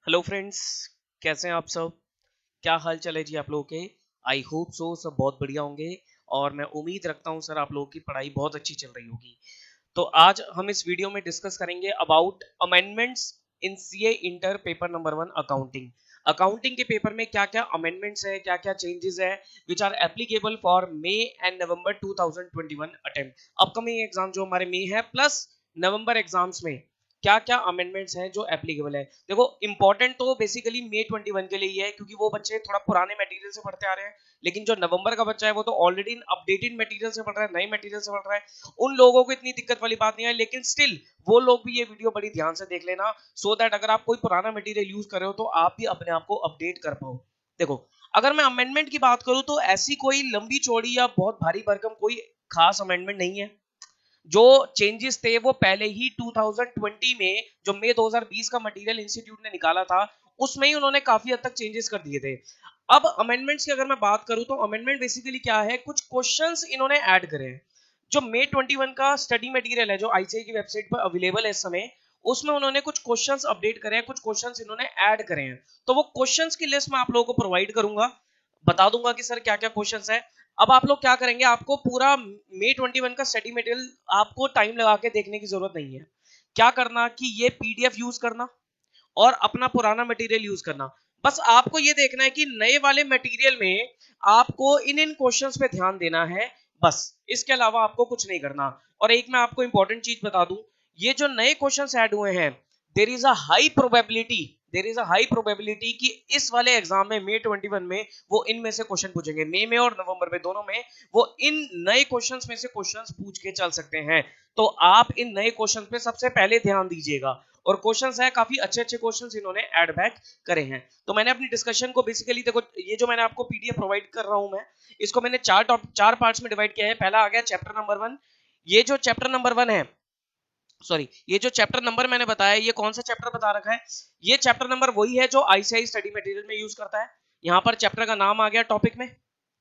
Hello friends, कैसे हैं आप सब? क्या हाल चाल है जी आप लोगों के? आई होप सो सब बहुत बढ़िया होंगे। और मैं उम्मीद रखता हूँ सर आप लोगों की पढ़ाई बहुत अच्छी चल रही होगी। तो आज हम इस वीडियो में डिस्कस करेंगे about amendments in CA inter paper number 1 accounting. Accounting के पेपर में क्या क्या अमेंडमेंट्स है, क्या क्या चेंजेस है which are applicable for May and November 2021 attempt. Upcoming exam जो हमारे मई है प्लस नवंबर एग्जाम्स में क्या क्या अमेंडमेंट्स हैं जो एप्लीकेबल है। देखो इंपॉर्टेंट तो बेसिकली मई 21 के लिए ही है क्योंकि वो बच्चे थोड़ा पुराने मटेरियल से पढ़ते आ रहे हैं। लेकिन जो नवंबर का बच्चा है वो तो ऑलरेडी अपडेटेड मटेरियल से पढ़ रहा है, नए मटेरियल से पढ़ रहा है। उन लोगों को इतनी दिक्कत वाली बात नहीं है, लेकिन स्टिल वो लोग भी ये वीडियो बड़ी ध्यान से देख लेना सो दैट अगर आप कोई पुराना मटेरियल यूज कर रहे हो तो आप भी अपने आप को अपडेट कर पाओ। देखो अगर मैं अमेंडमेंट की बात करूं तो ऐसी कोई लंबी चौड़ी या बहुत भारी भरकम कोई खास अमेंडमेंट नहीं है। जो चेंजेस थे वो पहले ही 2020 में जो मई 2020 का मटेरियल इंस्टीट्यूट ने निकाला था उसमें ही उन्होंने काफी हद तक चेंजेस कर दिए थे। अब अमेंडमेंट्स की अगर मैं बात करूं तो अमेंडमेंट बेसिकली क्या है, कुछ क्वेश्चंस इन्होंने ऐड करे हैं। जो मई 21 का स्टडी मटेरियल है जो आईसीआई की वेबसाइट पर अवेलेबल है इस समय, उसमें उन्होंने कुछ क्वेश्चंस अपडेट करे हैं, कुछ क्वेश्चंस इन्होंने ऐड करे हैं। तो वो क्वेश्चंस की लिस्ट मैं आप लोगों को प्रोवाइड करूंगा, बता दूंगा कि सर क्या क्या क्वेश्चंस है। अब आप लोग क्या करेंगे, आपको पूरा मई 21 का स्टडी मटेरियल आपको टाइम लगा के देखने की जरूरत नहीं है। क्या करना कि ये पीडीएफ यूज करना और अपना पुराना मटेरियल यूज करना। बस आपको ये देखना है कि नए वाले मटेरियल में आपको इन इन क्वेश्चंस पे ध्यान देना है, बस इसके अलावा आपको कुछ नहीं करना। और एक मैं आपको इंपॉर्टेंट चीज बता दूं, ये जो नए क्वेश्चंस ऐड हुए हैं, there is a high probability there is a high probability कि इस वाले एग्जाम में मई 21 में वो इनमें से क्वेश्चन पूछेंगे। मई में और नवंबर में दोनों में वो इन नए क्वेश्चंस में से क्वेश्चंस पूछ के चल सकते हैं। तो आप इन नए क्वेश्चन पे सबसे पहले ध्यान दीजिएगा। और क्वेश्चंस है काफी अच्छे अच्छे क्वेश्चंस इन्होंने ऐड बैक करे हैं। तो मैंने अपनी डिस्कशन को बेसिकली देखो, ये जो मैंने आपको पीडीएफ प्रोवाइड कर रहा हूं मैं, इसको मैंने चार पार्ट्स में डिवाइड किया है। पहला आ गया चैप्टर नंबर 1। ये जो चैप्टर नंबर 1 है, सॉरी ये जो चैप्टर नंबर मैंने बताया ये कौन सा चैप्टर बता रखा है, ये चैप्टर नंबर वही है जो आईसीआई स्टडी मटेरियल में यूज करता है। यहाँ पर चैप्टर का नाम आ गया टॉपिक में,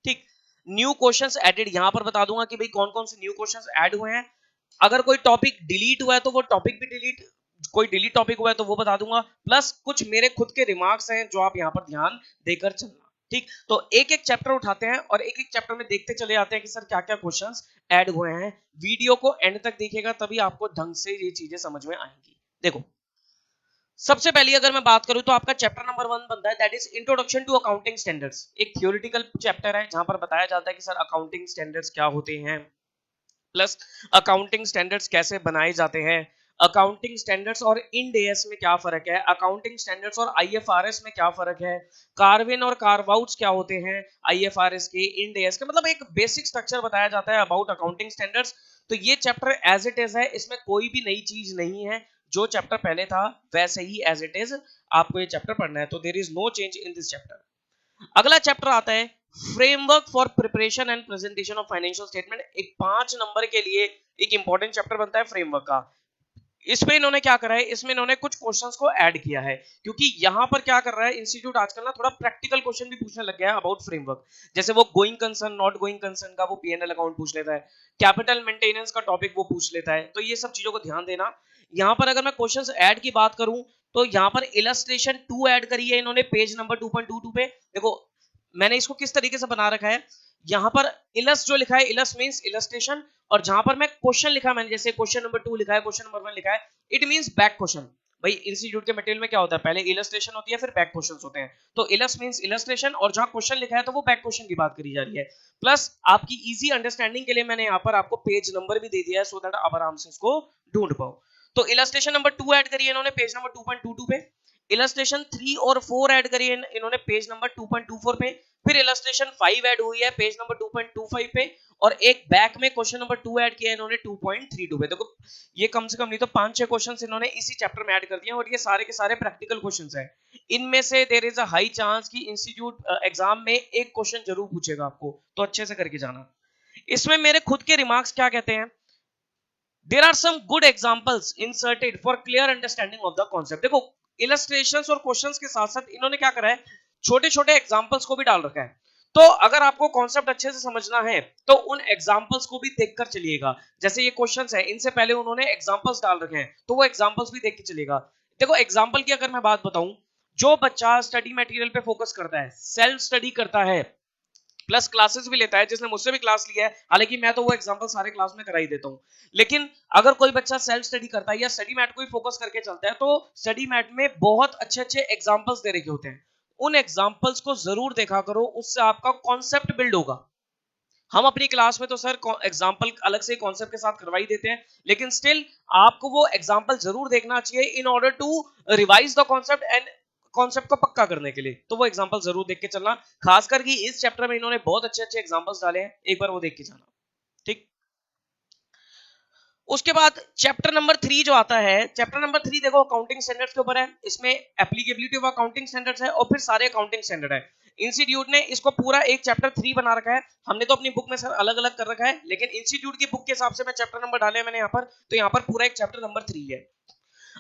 ठीक। न्यू क्वेश्चंस एडेड यहाँ पर बता दूंगा कि भाई कौन कौन से न्यू क्वेश्चंस ऐड हुए हैं। अगर कोई टॉपिक डिलीट हुआ है तो वो टॉपिक भी डिलीट, कोई डिलीट टॉपिक हुआ है तो वो बता दूंगा। प्लस कुछ मेरे खुद के रिमार्क्स हैं जो आप यहाँ पर ध्यान देकर चलना, ठीक। तो एक एक चैप्टर उठाते हैं और एक एक चैप्टर में देखते चले जाते हैं कि सर क्या क्या क्वेश्चंस ऐड हुए हैं। वीडियो को एंड तक देखिएगा तभी आपको ढंग से ये चीजें समझ में आएंगी। देखो सबसे पहले अगर मैं बात करूं तो आपका चैप्टर नंबर 1 बनता है that is introduction to accounting standards. एक थियोरेटिकल चैप्टर है जहां पर बताया जाता है कि सर अकाउंटिंग स्टैंडर्ड्स क्या होते हैं, प्लस अकाउंटिंग स्टैंडर्ड्स कैसे बनाए जाते हैं, अकाउंटिंग स्टैंडर्ड्स और इंड एएस में क्या फर्क है, अकाउंटिंग स्टैंडर्ड्स और आईएफआरएस में क्या फर्क है, कार्विन और कार्व आउट्स क्या होते हैं आईएफआरएस के, इंड एएस के, मतलब एक बेसिक स्ट्रक्चर बताया जाता है अबाउट अकाउंटिंग स्टैंडर्ड्स। तो ये चैप्टर एज इट इज है, इसमें कोई भी नई चीज नहीं है। जो चैप्टर पहले था वैसे ही एज इट इज आपको ये चैप्टर पढ़ना है। तो there is no change in this chapter. अगला चैप्टर आता है framework for preparation and presentation of financial statement. एक 5 नंबर के लिए एक इंपॉर्टेंट चैप्टर बनता है फ्रेमवर्क का। इसमें इन्होंने क्या करा है, इसमें इन्होंने कुछ क्वेश्चंस को ऐड किया है क्योंकि यहां पर क्या कर रहा है इंस्टीट्यूट आजकल ना थोड़ा प्रैक्टिकल क्वेश्चन भी पूछने लग गया है अबाउट फ्रेमवर्क। जैसे वो going concern not going concern का वो पीएनएल अकाउंट पूछ लेता है, कैपिटल मेंटेनेंस का टॉपिक वो पूछ लेता है। तो ये सब चीजों को ध्यान देना। यहाँ पर अगर मैं क्वेश्चंस ऐड की बात करूं तो यहाँ पर इलस्ट्रेशन 2 ऐड करी है इन्होंने पेज नंबर 2.22 पे। देखो मैंने इसको किस तरीके से बना रखा है, यहाँ पर इलस जो लिखा है, इलस मींस इलस्ट्रेशन, और जहां पर मैं क्वेश्चन लिखा मैंने, जैसे क्वेश्चन नंबर 2 लिखा है, क्वेश्चन नंबर 1 लिखा है, इट मींस बैक क्वेश्चन। भाई इंस्टीट्यूट के मटेरियल में क्या होता है, पहले इलस्ट्रेशन होती है फिर बैक क्वेश्चंस होते हैं। तो इलस मींस इलस्ट्रेशन, और जहां क्वेश्चन लिखा है तो वो बैक क्वेश्चन की बात करी जा रही है। प्लस आपकी इजी अंडरस्टैंडिंग के लिए मैंने यहाँ पर आपको पेज नंबर भी दे दिया है सो दैट आप आराम से इसको ढूंढ पाओ। तो इलस्ट्रेशन नंबर 2 ऐड करिए इन्होंने पेज नंबर 2.22 पे, इलस्ट्रेशन 3 और 4 ऐड करिए इन्होंने पेज नंबर 2.24 पे, फिर इलस्ट्रेशन 5 ऐड हुई है पेज नंबर 2.25 पे, और एक बैक में क्वेश्चन नंबर 2 ऐड किया इन्होंने 2.32 पे। देखो ये कम से कम नहीं तो 5-6 क्वेश्चंस इन्होंने इसी चैप्टर में ऐड कर दिए और ये सारे के सारे प्रैक्टिकल क्वेश्चंस हैं। इनमें से there is a high chance कि इंस्टीट्यूट एग्जाम में एक क्वेश्चन जरूर पूछेगा आपको, तो अच्छे से करके जाना। इसमें मेरे खुद के रिमार्क्स क्या कहते हैं, there are some good examples inserted for clear understanding of the concept. देखो इलस्ट्रेशंस और क्वेश्चंस के साथ साथ इन्होंने क्या करा है, छोटे छोटे एग्जांपल्स को भी डाल रखा है। तो अगर आपको कॉन्सेप्ट अच्छे से समझना है तो उन एग्जांपल्स को भी देखकर चलिएगा। जैसे ये क्वेश्चंस है इनसे पहले उन्होंने एग्जांपल्स डाल रखे हैं तो वो एग्जांपल्स भी देख के चलिएगा। देखो एग्जांपल की अगर मैं बात बताऊं, जो बच्चा स्टडी मटेरियल पे फोकस करता है, सेल्फ स्टडी करता है, प्लस क्लासेस भी लेता है, जिसने मुझसे भी क्लास लिया है, हालांकि मैं तो वो एग्जांपल सारे क्लास में करा ही देता हूं, लेकिन अगर कोई बच्चा सेल्फ स्टडी करता है या स्टडी मैट को ही फोकस करके चलता है, तो स्टडी मैट में बहुत अच्छे अच्छे एग्जांपल्स दे रखे होते हैं, उन एग्जांपल्स को जरूर देखा करो, उससे आपका कॉन्सेप्ट बिल्ड होगा। हम अपनी क्लास में तो सर एग्जांपल अलग से कॉन्सेप्ट के साथ करवा ही देते हैं, लेकिन स्टिल आपको वो एग्जांपल जरूर देखना चाहिए in order to revise the concept and concept को पक्का करने के लिए, तो वो एग्जांपल जरूर देख के चलना। खासकर कि इस चैप्टर में इन्होंने बहुत अच्छे अच्छे एग्जांपल्स डाले हैं, एक बार वो देख के जाना, ठीक। उसके बाद चैप्टर नंबर 3 जो आता है, चैप्टर नंबर 3 देखो अकाउंटिंग स्टैंडर्ड्स के ऊपर है, इसमें एप्लीकेबिलिटी ऑफ अकाउंटिंग स्टैंडर्ड्स है और फिर सारे अकाउंटिंग स्टैंडर्ड है। इंस्टीट्यूट ने इसको पूरा एक चैप्टर 3 बना रखा है, हमने तो अपनी बुक में सर अलग अलग कर रखा है, लेकिन इंस्टीट्यूट की बुक के हिसाब से मैं चैप्टर नंबर डाले मैंने यहाँ पर, तो यहाँ पर पूरा एक चैप्टर नंबर 3 है।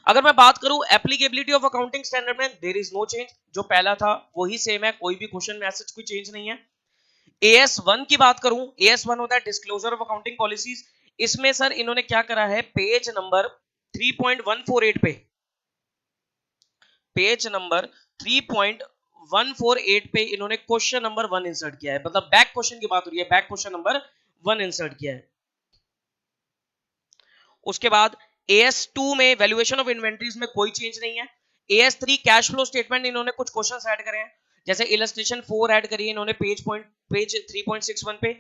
अगर मैं बात करूं एप्लीकेबिलिटी ऑफ अकाउंटिंग स्टैंडर्ड में, देयर इज नो चेंज, जो पहला था वही सेम है, कोई भी क्वेश्चन में ऐसा कोई चेंज नहीं है। AS1 की बात करूं, AS1 होता है डिस्क्लोजर ऑफ अकाउंटिंग पॉलिसीज, इसमें सर इन्होंने क्या करा है, पेज नंबर 3.148 पे, पेज नंबर 3.148 पे इन्होंने क्वेश्चन नंबर 1 इंसर्ट किया है, मतलब बैक क्वेश्चन की बात हो रही है, बैक क्वेश्चन नंबर 1 इंसर्ट किया है। उसके बाद AS2 में वैल्यूएशन ऑफ इन्वेंटरीज में कोई चेंज नहीं है। AS3 कैश फ्लो स्टेटमेंट इन्होंने कुछ क्वेश्चंस ऐड करे हैं, जैसे इलस्ट्रेशन 4 ऐड करी है इन्होंने पेज 3.61 पे,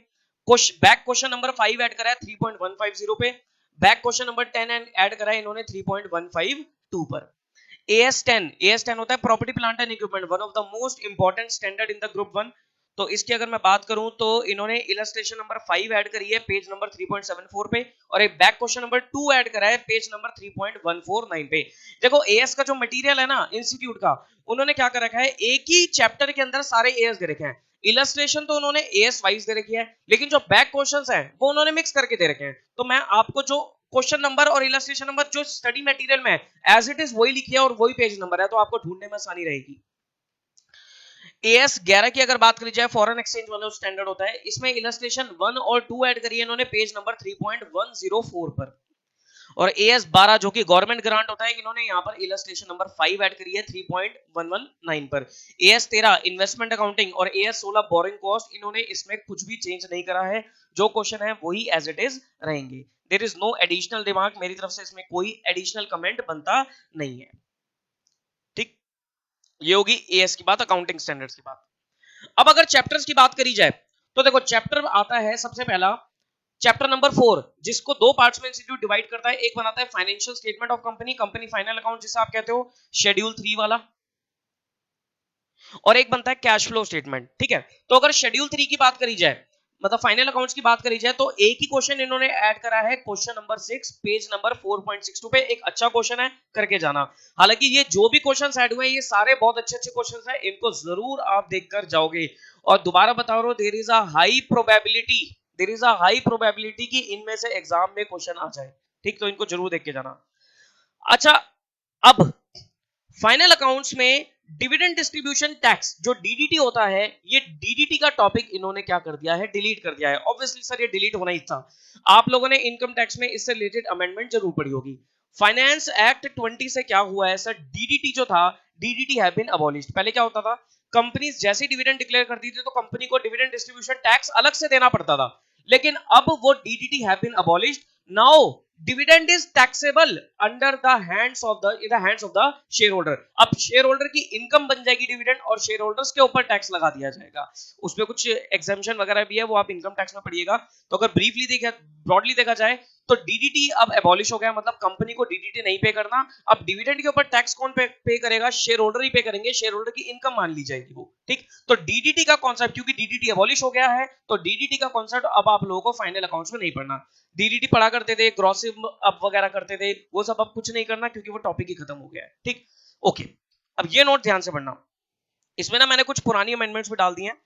बैक क्वेश्चन नंबर 5 ऐड करा है 3.150 पे, बैक क्वेश्चन नंबर 10 ऐड करा है इन्होंने 3.152 पर। AS10 होता है property plant and equipment, one of the most important standard in the group 1, तो इसकी अगर मैं बात करूं तो इन्होंने इलस्ट्रेशन नंबर 5 ऐड करी है पेज नंबर 3.74 पे, और एक बैक क्वेश्चन नंबर 2 ऐड करा है पेज नंबर 3.149 पे। देखो एएस का जो मटेरियल है ना इंस्टीट्यूट का, उन्होंने क्या कर रखा है, एक ही चैप्टर के अंदर सारे एएस दे रखे हैं, इलस्ट्रेशन तो उन्होंने एएस वाइज दे रखी है, लेकिन जो बैक क्वेश्चंस हैं वो उन्होंने मिक्स करके दे रखे हैं, तो मैं आपको जो क्वेश्चन नंबर और इलस्ट्रेशन नंबर जो स्टडी मटेरियल में एज इट इज वही लिखी है और वही पेज नंबर है, तो आपको ढूंढने में आसानी रहेगी। AS11 की अगर बात करी जाए, फॉरेन एक्सचेंज वाला स्टैंडर्ड होता है, इसमें इलस्ट्रेशन 1 और 2 ऐड करी है इन्होंने पेज नंबर 3.104 पर, और AS12 जो कि गवर्नमेंट ग्रांट होता है, इन्होंने यहाँ पर इलस्ट्रेशन नंबर 5 ऐड करी है 3.119 पर। AS13 इन्वेस्टमेंट अकाउंटिंग और AS16 बोरिंग कॉस्ट, इन्होंने इसमें कुछ भी चेंज नहीं करा है, जो क्वेश्चन है वही एज इट इज रहेंगे, there is no additional remark, मेरी तरफ से इसमें कोई एडिशनल कमेंट बनता नहीं है, ठीक। ये होगी एएस की बात, अकाउंटिंग स्टैंडर्ड्स की बात। अब अगर चैप्टर्स की बात करी जाए, तो देखो चैप्टर आता है सबसे पहला चैप्टर नंबर 4, जिसको दो पार्ट्स में इंस्टीट्यूट डिवाइड करता है, एक बनाता है financial statement of company, company final account जिसे आप कहते हो शेड्यूल 3 वाला, और एक बनता है कैश फ्लो स्टेटमेंट, ठीक है। तो अगर शेड्यूल 3 की बात करी जाए, मतलब फाइनल अकाउंट्स की बात करी जाए, तो एक ही क्वेश्चन इन्होंने ऐड करा है, क्वेश्चन नंबर 6 पेज नंबर 4.62 पे, एक अच्छा क्वेश्चन है, करके जाना। हालांकि ये जो भी क्वेश्चंस ऐड हुए हैं ये सारे बहुत अच्छे अच्छे क्वेश्चंस हैं, इनको जरूर आप देखकर जाओगे, और दोबारा बता रहा हूं, there is a high probability कि इनमें से एग्जाम में क्वेश्चन आ जाए, ठीक, तो इनको जरूर देख के जाना। अच्छा, अब फाइनल अकाउंट्स में डिविडेंड डिस्ट्रीब्यूशन टैक्स जो डीडीटी होता है, ये डीडीटी का टॉपिक इन्होंने क्या कर दिया है, डिलीट कर दिया है। ऑब्वियसली सर ये डिलीट होना ही था, आप लोगों ने इनकम टैक्स में इससे रिलेटेड अमेंडमेंट जरूर पढ़ी होगी। फाइनेंस एक्ट 20 से क्या हुआ है सर, डीडीटी जो था, डीडीटी हैव बीन अबॉलिश्ड। पहले क्या होता था, कंपनीज जैसे डिविडेंड डिक्लेयर करती थी तो कंपनी को डिविडेंड डिस्ट्रीब्यूशन टैक्स अलग से देना पड़ता था, लेकिन अब वो DDT have been abolished, now dividend is taxable under the hands of the shareholder. अब शेयर होल्डर की इनकम बन जाएगी डिविडेंड, और शेयर होल्डर्स के ऊपर टैक्स लगा दिया जाएगा, उसमें कुछ एग्जेम्पशन वगैरह भी है, वो आप इनकम टैक्स में पढ़िएगा। तो अगर ब्रॉडली देखा जाए तो डीडीटी अब एबॉलिश हो गया, मतलब कंपनी को डीडीटी नहीं पे करना, अब डिविडेंड के ऊपर टैक्स कौन पे करेगा, शेयर होल्डर ही पे करेंगे, शेयर होल्डर की इनकम मान ली जाएगी वो, ठीक। तो डीडीटी का कॉन्सेप्ट, क्योंकि डीडीटी एबॉलिश हो गया है, तो डीडीटी का कॉन्सेप्ट अब आप लोगों को फाइनल अकाउंट्स में नहीं पढ़ना। डीडीटी पढ़ा करते थे, ग्रॉस अप वगैरह करते थे, वो सब अब कुछ नहीं करना, क्योंकि वो टॉपिक ही खत्म हो गया है, ठीक। ओके, अब ये नोट ध्यान से पढ़ना, इसमें ना मैंने कुछ पुरानी अमेंडमेंट्स भी डाल दी हैं।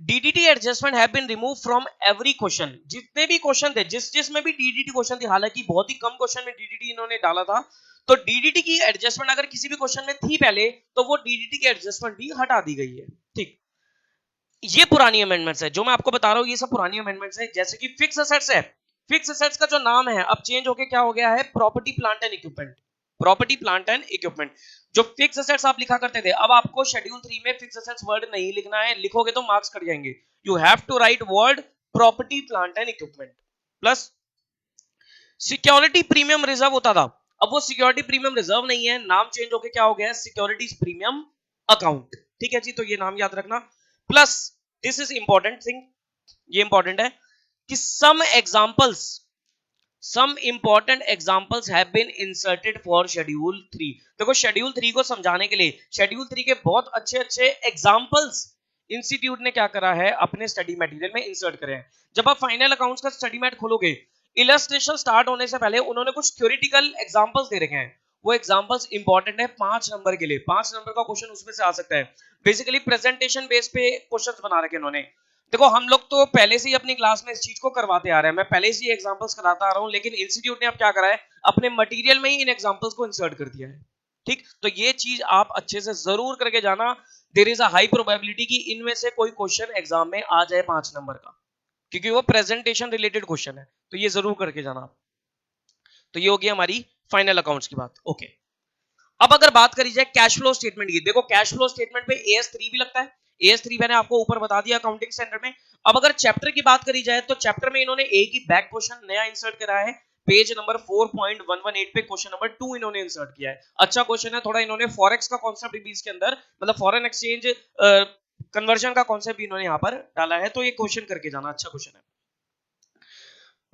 DDT adjustment have been remove from every question, जितने भी क्वेश्चन थे, जिसमें भी डीडीटी क्वेश्चन थे, हालांकि बहुत ही कम क्वेश्चन में डीडीटी इन्होंने डाला था, तो डीडीटी की एडजस्टमेंट अगर किसी भी क्वेश्चन में थी पहले, तो वो डीडीटी की एडजस्टमेंट भी हटा दी गई है, ठीक। ये पुरानी अमेंडमेंट्स है जो मैं आपको बता रहा हूं, ये सब पुरानी अमेंडमेंट्स है। जैसे कि फिक्स असेट्स है, फिक्स असेट्स का जो नाम है अब चेंज होके क्या हो गया है, property plant and equipment, property plant and equipment. जो फिक्स एसेट्स आप लिखा करते थे, अब आपको शेड्यूल 3 में फिक्स एसेट्स वर्ड नहीं लिखना है, लिखोगे तो मार्क्स कट जाएंगे। You have to write word property plant and equipment plus security premium reserve होता था, अब वो सिक्योरिटी प्रीमियम रिजर्व नहीं है, नाम चेंज होके क्या हो गया है, सिक्योरिटीज प्रीमियम अकाउंट। ठीक है जी, तो ये नाम याद रखना। Plus this is important thing, ये इंपॉर्टेंट है कि some important examples have been inserted for schedule 3। देखो शेड्यूल 3 को समझाने के लिए शेड्यूल 3 के बहुत अच्छे अच्छे एग्जांपल्स इंस्टीट्यूट ने क्या करा है, अपने स्टडी मटेरियल में इंसर्ट करे हैं। जब आप फाइनल अकाउंट्स का स्टडी मैट खोलोगे, इलस्ट्रेशन स्टार्ट होने से पहले उन्होंने कुछ थ्योरेटिकल एग्जांपल्स दे रखे हैं, वो एग्जांपल्स इंपॉर्टेंट है 5 नंबर के लिए, 5 नंबर का क्वेश्चन उसमें से आ सकता है। बेसिकली प्रेजेंटेशन बेस पे क्वेश्चंस बना रखे उन्होंने। देखो हम लोग तो पहले से ही अपनी क्लास में इस चीज को करवाते आ रहे हैं, मैं पहले से ही एग्जांपल्स कराता आ रहा हूं, लेकिन इंस्टीट्यूट ने अब क्या करा है, अपने मटेरियल में ही इन एग्जांपल्स को इंसर्ट कर दिया है। ठीक, तो ये चीज आप अच्छे से जरूर करके जाना। There is a high probability कि इनमें से कोई क्वेश्चन एग्जाम में आ जाए 5 नंबर का, क्योंकि वो प्रेजेंटेशन रिलेटेड क्वेश्चन है, तो ये जरूर करके जाना। तो ये होगी हमारी फाइनल अकाउंट्स की बात। ओके, अब अगर बात करी जाए कैश फ्लो स्टेटमेंट की, देखो कैश फ्लो स्टेटमेंट पे AS3 भी लगता है, AS3 मैंने आपको ऊपर बता दिया अकाउंटिंग स्टैंडर्ड में। अब अगर चैप्टर की बात करी जाए तो चैप्टर में इन्होंने एक ही बैक क्वेश्चन नया इंसर्ट करा है, पेज नंबर 4.118 पे क्वेश्चन नंबर 2 इन्होंने इंसर्ट किया है। अच्छा क्वेश्चन है, थोड़ा इन्होंने फॉरेक्स का कॉन्सेप्ट भी इसके अंदर, मतलब फॉरेन एक्सचेंज कन्वर्जन का कॉन्सेप्ट भी इन्होंने यहाँ पर डाला है, तो ये क्वेश्चन करके जाना, अच्छा क्वेश्चन है।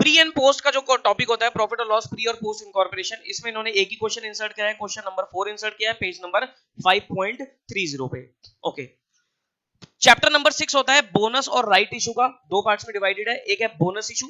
प्री एंड पोस्ट का जो टॉपिक होता है, प्रॉफिट और लॉस प्री और पोस्ट इनकॉर्पोरेशन, इसमें इन्होंने एक ही क्वेश्चन इंसर्ट किया है, क्वेश्चन नंबर 4 इंसर्ट किया है, पेज नंबर 5.30 पे। ओके, चैप्टर नंबर 6 होता है बोनस और राइट इशू का, दो पार्ट्स में डिवाइडेड है, एक है बोनस इशू।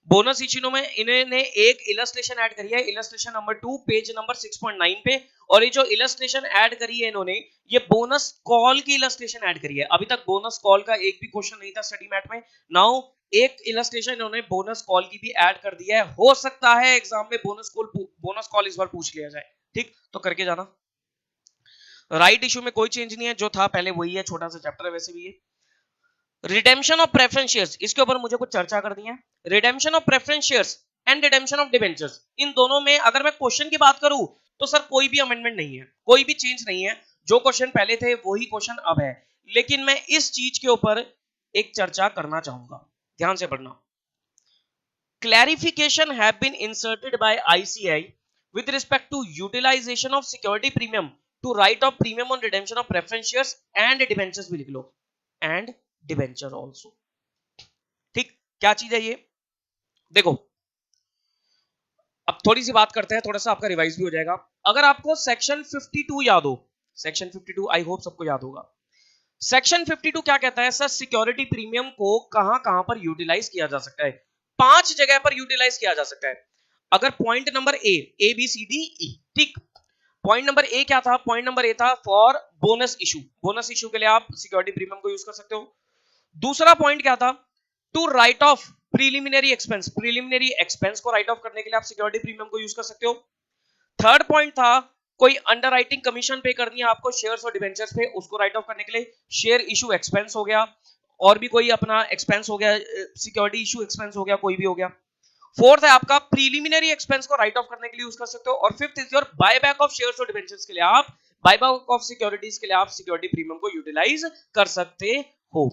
बोनस इशू में इन्होंने एक इलस्ट्रेशन ऐड करी है, इलस्ट्रेशन नंबर 2 पेज नंबर 6.9 पे, और ये जो इलस्ट्रेशन ऐड करी है इन्होंने, ये बोनस कॉल की इलस्ट्रेशन ऐड करी है। अभी तक बोनस कॉल का एक भी क्वेश्चन नहीं था स्टडी मैट में, नाउ एक इलस्ट्रेशन इन्होंने बोनस कॉल की भी ऐड कर दिया है। हो सकता है एग्जाम में बोनस कॉल इस बार पूछ लिया जाए। ठीक, तो करके जाना। राइट इशू में कोई चेंज नहीं है, जो था पहले वही है, छोटा सा चैप्टर है वैसे भी ये। रिडेम्पशन ऑफ प्रेफरेंस शेयर्स, इसके ऊपर मुझे कुछ चर्चा करनी है। Redemption of preference shares and redemption of debentures, इन दोनों में अगर मैं क्वेश्चन की बात करूं तो सर कोई भी अमेंडमेंट नहीं है, कोई भी चेंज नहीं है, जो क्वेश्चन पहले थे वही क्वेश्चन अब है। लेकिन मैं इस चीज के ऊपर एक चर्चा करना चाहूंगा, ध्यान से पढ़ना। Clarification have been inserted by ICAI with respect to utilization of security premium to write off premium on redemption of preference shares and debentures भी लिख लो, and debenture also। ठीक, क्या चीज है ये, देखो अब थोड़ी सी बात करते हैं, थोड़ा सा आपका रिवाइज भी हो जाएगा। अगर आपको सेक्शन 52 याद हो, सेक्शन 52 आई होप सबको याद होगा। सेक्शन 52 क्या कहता है, सर सिक्योरिटी प्रीमियम को कहां कहां पर यूटिलाइज किया जा सकता है, 5 जगह पर यूटिलाइज किया जा सकता है। अगर point number A B C D E, ठीक, पॉइंट नंबर ए क्या था, पॉइंट नंबर ए था for bonus issue, bonus issue के लिए आप सिक्योरिटी प्रीमियम को यूज कर सकते हो। दूसरा पॉइंट क्या था, to write off preliminary expense, preliminary expense को राइट ऑफ करने के लिए आप सिक्योरिटी प्रीमियम को यूज कर सकते हो। थर्ड पॉइंट था, कोई अंडरराइटिंग कमीशन पे करनी है आपको शेयर्स और डिबेंचर्स पे, उसको राइट ऑफ करने के लिए शेयर इशू एक्सपेंस हो गया, और भी कोई अपना एक्सपेंस हो गया, सिक्योरिटी इशू एक्सपेंस हो गया, कोई भी हो गया। फोर्थ है आपका प्रीलिमिनरी एक्सपेंस को राइट ऑफ करने के लिए यूज कर सकते हो, और fifth is your buyback of shares और डिबेंचर्स के लिए आप, बायबैक ऑफ सिक्योरिटीज के लिए आप सिक्योरिटी प्रीमियम को यूटिलाइज कर सकते हो।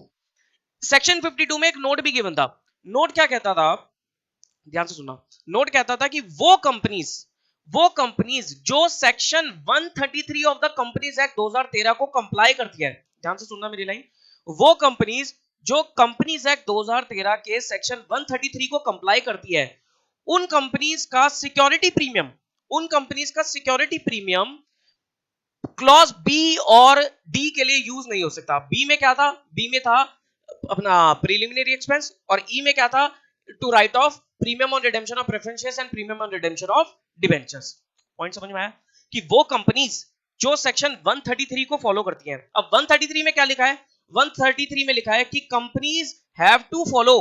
सेक्शन 52 में एक नोट भी गिवन था, नोट क्या कहता था, ध्यान से सुनना, नोट कहता था कि वो कंपनीज जो section 133 of the companies act 2013 को कंप्लाई करती है, ध्यान से सुनना मेरी लाइन, वो कंपनीज जो कंपनीज एक्ट 2013 के सेक्शन 133 को कंप्लाई करती है, उन कंपनीज का सिक्योरिटी प्रीमियम क्लॉज बी और डी के लिए यूज नहीं हो सकता। बी में क्या था, बी में था अपना प्रीलिमिनरी एक्सपेंस, और ई में क्या था, to write off premium on redemption of preference shares and premium on redemption of debentures. Point समझ में आया कि वो कंपनीज जो सेक्शन 133 को फॉलो करती हैं। अब 133 में क्या लिखा है, 133 में लिखा है कि companies have to follow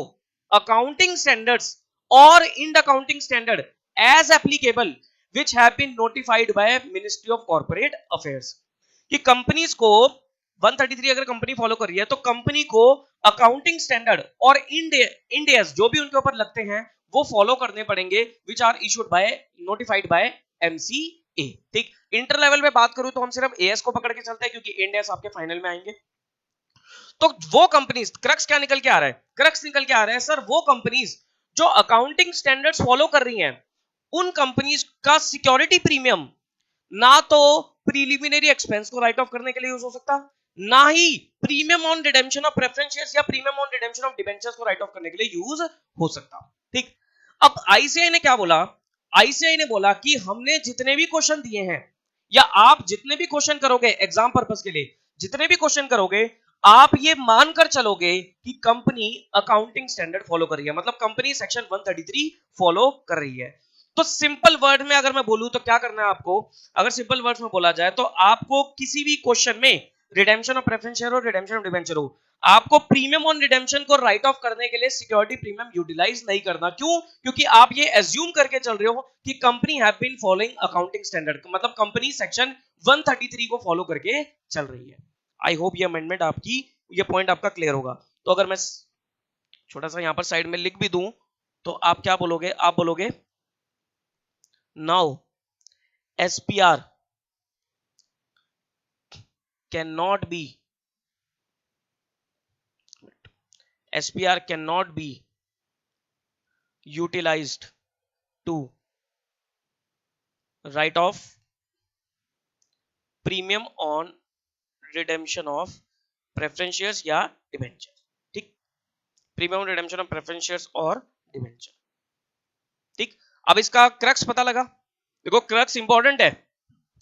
accounting standards और Ind accounting standard as applicable which have been notified by Ministry of Corporate Affairs, कि कंपनीज को 133 अगर कंपनी फॉलो कर रही है तो कंपनी को अकाउंटिंग स्टैंडर्ड और इंड एस जो भी उनके ऊपर लगते हैं वो फॉलो करने पड़ेंगे, which are issued by notified by MCA। ए। ठीक, इंटर लेवल में बात करूं तो हम सिर्फ एएस को पकड़ के चलते हैं क्योंकि इंड एस आपके फाइनल में आएंगे। तो वो कंपनीज, क्रक्स क्या निकल के आ रहा है, क्रक्स निकल के आ रहा है सर वो कंपनीज जो अकाउंटिंग स्टैंडर्ड्स फॉलो कर रही हैं, उन कंपनीज का सिक्योरिटी प्रीमियम ना तो प्रीलिमिनरी एक्सपेंस को राइट ऑफ करने के लिए यूज हो सकता, ना ही premium on redemption of preference shares या premium on redemption of debentures को राइट ऑफ करने के लिए यूज हो सकता। ठीक, अब आईसीआई ने क्या बोला, आईसीआई ने बोला कि हमने जितने भी क्वेश्चन दिए हैं या आप जितने भी क्वेश्चन करोगे एग्जाम पर्पस के लिए, जितने भी क्वेश्चन करोगे आप ये मानकर चलोगे कि कंपनी अकाउंटिंग स्टैंडर्ड फॉलो कर रही है, मतलब कंपनी सेक्शन 133 फॉलो कर रही है। तो सिंपल वर्ड में अगर मैं बोलूं तो क्या करना है आपको, अगर सिंपल वर्ड्स में बोला जाए तो आपको किसी भी क्वेश्चन में रिडेम्पशन ऑफ प्रेफरेंस शेयर और रिडेम्पशन ऑफ डिबेंचर हो, आपको प्रीमियम ऑन रिडेम्पशन को राइट ऑफ करने के लिए सिक्योरिटी प्रीमियम यूटिलाइज नहीं करना। क्यों? क्योंकि आप ये एज्यूम करके चल रहे हो कि company have been following accounting standard, मतलब कंपनी सेक्शन 133 को फॉलो करके चल रही है। आई होप ये अमेंडमेंट आपकी, ये पॉइंट आपका क्लियर होगा। तो अगर मैं छोटा सा यहां पर साइड में लिख भी दूं तो आप क्या बोलोगे, आप बोलोगे now SPR cannot be utilized to write off premium on redemption of preference shares या डिबेंचर। ठीक, premium on redemption of preference shares और डिबेंचर। ठीक, अब इसका क्रक्स पता लगा, देखो क्रक्स इंपॉर्टेंट है।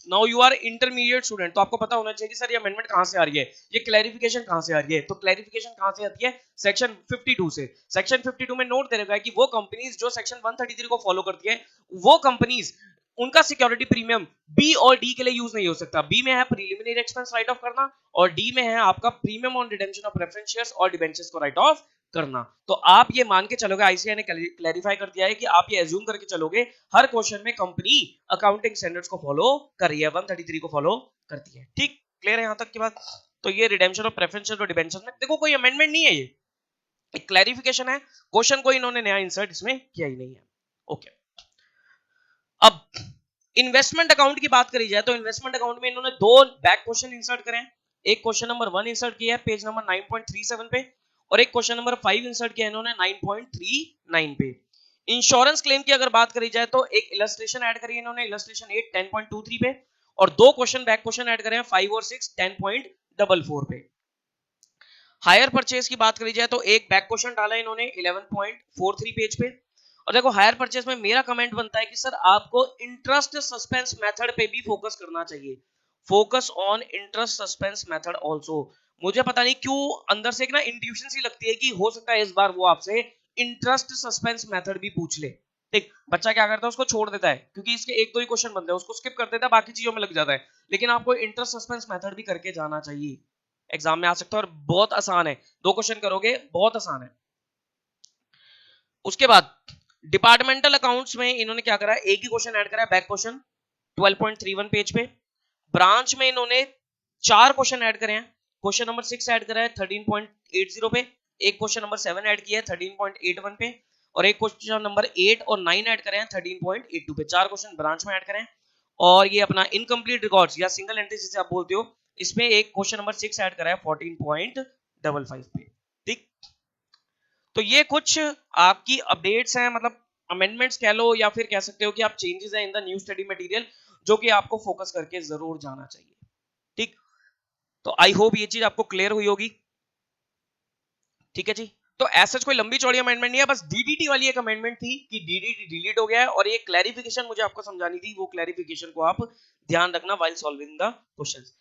Now you are intermediate student, तो आपको पता होना चाहिए कि सर ये अमेंडमेंट कहां से आ रही है, ये क्लैरिफिकेशन कहां से आ रही है। तो क्लैरिफिकेशन कहां से आती है, सेक्शन 52 से। सेक्शन 52 में नोट दे रखा है कि वो कंपनीज जो सेक्शन 133 को फॉलो करती है, वो कंपनीज उनका सिक्योरिटी प्रीमियम बी और डी के लिए यूज नहीं हो सकता। बी में है प्रीलिमिनरी एक्सपेंस राइट ऑफ करना और डी में है आपका premium on redemption of preference shares और डिबेंचर्स को राइट ऑफ करना। तो आप ये मान के चलोगे, आईसीआई ने क्लैरिफाई कर दिया है कि आप ये एज्यूम करके चलोगे हर क्वेश्चन में कंपनी अकाउंटिंग स्टैंडर्ड्स को फॉलो कर रही है, 133 को फॉलो करती है। ठीक, क्लियर है यहां तक की बात। तो ये रिडेम्पशन ऑफ प्रेफरेंस शेयर और डिबेंचर्स में देखो कोई अमेंडमेंट नहीं है, ये एक क्लैरिफिकेशन है, क्वेश्चन को इन्होंने नया इंसर्ट इसमें किया ही नहीं है। ओके, अब इन्वेस्टमेंट अकाउंट की बात करी जाए तो इन्वेस्टमेंट अकाउंट में इन्होंने दो बैक क्वेश्चन इंसर्ट करे हैं। एक क्वेश्चन नंबर 1 इंसर्ट किया है पेज नंबर 9.37 पे और एक क्वेश्चन नंबर 5 इंसर्ट किया है इन्होंने 9.39 पे। इंश्योरेंस क्लेम की अगर बात करी जाए तो एक इलस्ट्रेशन ऐड करी है इन्होंने, इलस्ट्रेशन 8 10.23 पे और दो क्वेश्चन बैक क्वेश्चन ऐड करे हैं 5 और 6 10.44 पे। हायर परचेज की बात करी जाए तो एक बैक क्वेश्चन डाला है इन्होंने 11.43 पेज पे। और देखो हायर परचेज में मेरा कमेंट बनता है कि सर आपको इंटरेस्ट सस्पेंस मेथड पे भी फोकस करना चाहिए, focus on interest suspense method also. मुझे पता नहीं क्यों अंदर से एक ना इंट्यूशन सी लगती है कि हो सकता है इस बार वो आपसे इंटरेस्ट सस्पेंस मेथड भी पूछ ले। ठीक, बच्चा क्या करता है उसको छोड़ देता है क्योंकि इसके एक दो ही क्वेश्चन बनते हैं, उसको स्किप कर देता है, बाकी चीजों में लग जाता है। लेकिन आपको इंटरेस्ट सस्पेंस मेथड भी करके जाना चाहिए, एग्जाम में आ सकता है और बहुत आसान है, दो क्वेश्चन करोगे बहुत आसान है। उसके बाद डिपार्टमेंटल अकाउंट्स में इन्होंने क्या करा है, एक ही क्वेश्चन ऐड करा है बैक क्वेश्चन 12.31 पेज पे। ब्रांच में इन्होंने चार क्वेश्चन ऐड करे हैं, क्वेश्चन नंबर 6 ऐड करा है 13.80 पे, एक क्वेश्चन नंबर 7 ऐड किया है 13.81 पे और एक क्वेश्चन नंबर 8 और 9 ऐड करे हैं 13.82 पे। चार क्वेश्चन ब्रांच में ऐड करें और ये अपना इनकम्प्लीट रिकॉर्ड्स या सिंगल एंट्री जिसे आप बोलते हो, इसमें एक क्वेश्चन नंबर 6 ऐड करा है 14.55 पे। ठीक, तो ये कुछ आपकी अपडेट्स हैं, मतलब अमेंडमेंट्स कह लो या फिर कह सकते हो कि आप चेंजेस हैं in the new study material जो कि आपको फोकस करके जरूर जाना चाहिए। ठीक, तो आई होप ये चीज आपको क्लियर हुई होगी। ठीक है जी, तो ऐसा कोई लंबी चौड़ी अमेंडमेंट नहीं है, बस डीडीटी वाली एक अमेंडमेंट थी कि डीडीटी डिलीट हो गया है और ये क्लैरिफिकेशन मुझे आपको समझानी थी, वो क्लैरिफिकेशन को आप ध्यान रखना व्हाइल सॉल्विंग द क्वेश्चंस।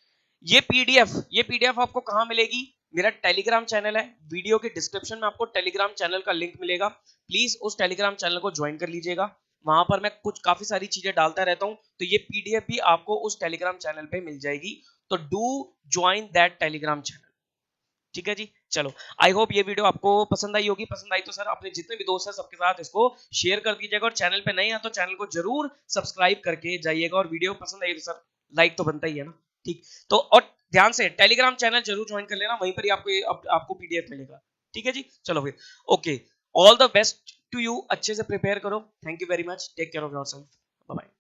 ये पीडीएफ आपको कहां मिलेगी, मेरा टेलीग्राम चैनल है, वीडियो के डिस्क्रिप्शन में आपको टेलीग्राम चैनल का लिंक मिलेगा, प्लीज उस टेलीग्राम चैनल को ज्वाइन कर लीजिएगा। वहां पर मैं कुछ काफी सारी चीजें डालता रहता हूं, तो ये पीडीएफ भी आपको उस टेलीग्राम चैनल पे मिल जाएगी, तो do join that Telegram channel. ठीक है जी, चलो आई होप ये वीडियो आपको पसंद आई होगी, पसंद आई तो सर अपने जितने भी दोस्त हैं सबके साथ इसको शेयर कर दीजिएगा और चैनल पे नए हैं तो चैनल को जरूर सब्सक्राइब करके जाइएगा और वीडियो पसंद आई तो सर लाइक तो बनता ही है ना। ठीक, तो और ध्यान से टेलीग्राम चैनल जरूर ज्वाइन कर लेना, वहीं पर ही आपको पीडीएफ मिलेगा। ठीक है जी, चलो फिर okay, all the best to you, अच्छे से प्रिपेयर करो, thank you very much, take care of yourself, bye bye.